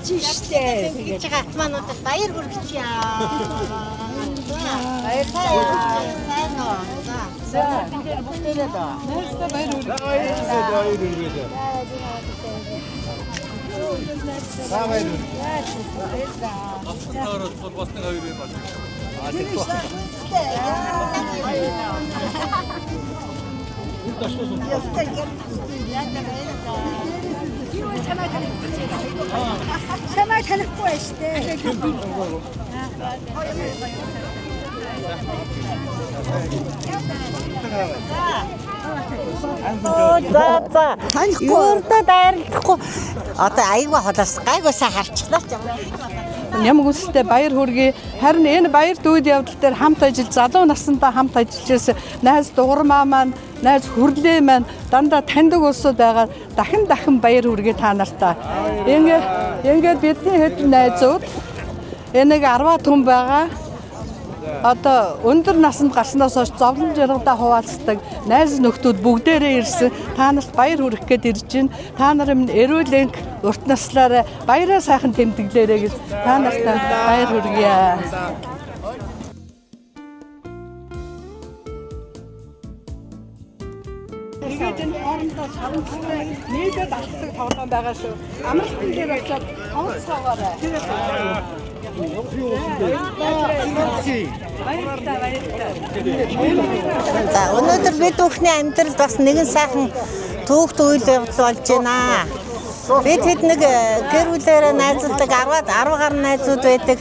штэ. Гэж байгаа атмануудад баяр хүргэе. Баяр сайн уу. За бүгдээрээ бүгдээрээ доо. Баяр хүргэе. Чамайг танихгүй байж тээ. За. Юурдаа дайрлахгүй. Одоо аяга холоос гайгуусаа харчлаа ч юм. Ням гүсэлтэй баяр хүргэе. Харин энэ баяр дүүд явдал дээр хамт ажил залуу насндаа хамт ажиллаж найз дугуймаа маань, найз хүрлээ маань дандаа таньдаг улсууд байгаа. Дахин баяр хүргэе та нартаа. Ингээд бидний хэдэн найзууд энийг 10 хүн байгаа. Одоо өндөр наснд гарснаас хойш зовлон жаргалдаа хуваалцдаг найз нөхдүүд бүгдээрээ ирсэн. Та нарт баяр хүргэх гээд ирж байна. Та нар минь эрүүл энх урт наслаараа баяраа сайхан тэмдэглээрэй гэж та нартай баяр хүргье. Тэгээд энэ хоорондоо савнцтай нийтэд алхдаг тоглоом байгаа шүү. Амралтын дээр очиод тоглож цаагаарай. За өнөөдөр бид бүхний амьдралд бас нэгэн сайхан түүх үйл явдал болж байна. Бид хэд нэг гэр бүлээрээ найзалдаг 10 гаруй найзууд байдаг.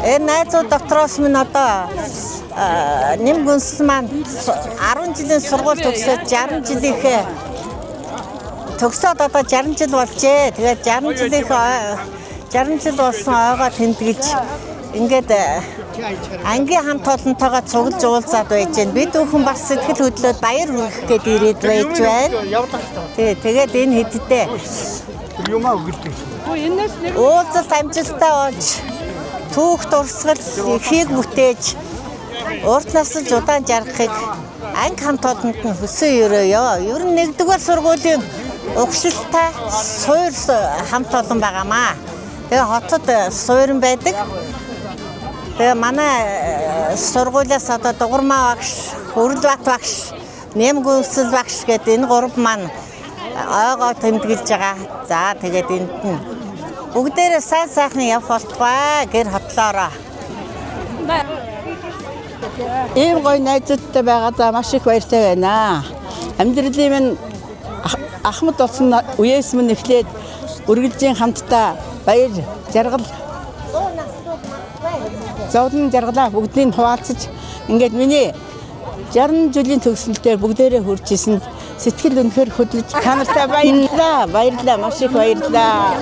Энэ найзууд дотроос минь одоо нэм гүнсэл маань 10 жилийн сургууль төгсөөд 60 жилийнхээ төгсөөд одоо 60 жил болжээ. Тэгээд 60 жил болсон ойгоо тэмдэглэж ингээд ангийн хамт олонтойгоо цуглаж уулзаад байж байна. Бид бүхэн бас сэтгэл хөдлөөд баяр хүргэх гээд ирээд байж байна. Тэгээд энэ хэддээ юмаа өгөрдөг. уулзалт амжилттай болж түүх дурсгал ихийг бүтээж урт насалж удаан жаргахыг анги хамт олонд нь хүсэн өрөөё. Ер нь нэгдүгээр сургуулийн угшилтай суур хамт олон байгаамаа. Тэгээ хотод суурин байдаг. Тэгээ манай сургуулиас одоо Дугуймаа багш, Өрлбат багш, Нэмгүнсэл багш гэдэг энэ гурав маань ойгоо тэмдэглэж байгаа. За тэгээд энд нь бүгдээрээ сайхан явах болтугай гэр хотлоороо. Ийм гоё найзуудтай байгаадаа маш их баяртай байна. Амьдралын минь ахмад болсон үеэс минь эхлээд үргэлжийн хамтдаа баяр жаргал зовлон жаргалаа бүгдийг хуваалцаж ингээд миний 60 жилийн төгсөлтөөр бүгдээрээ хүрч исэн сэтгэл өнөхөр хөдлөж та нартай баярлалаа маш их баярлалаа.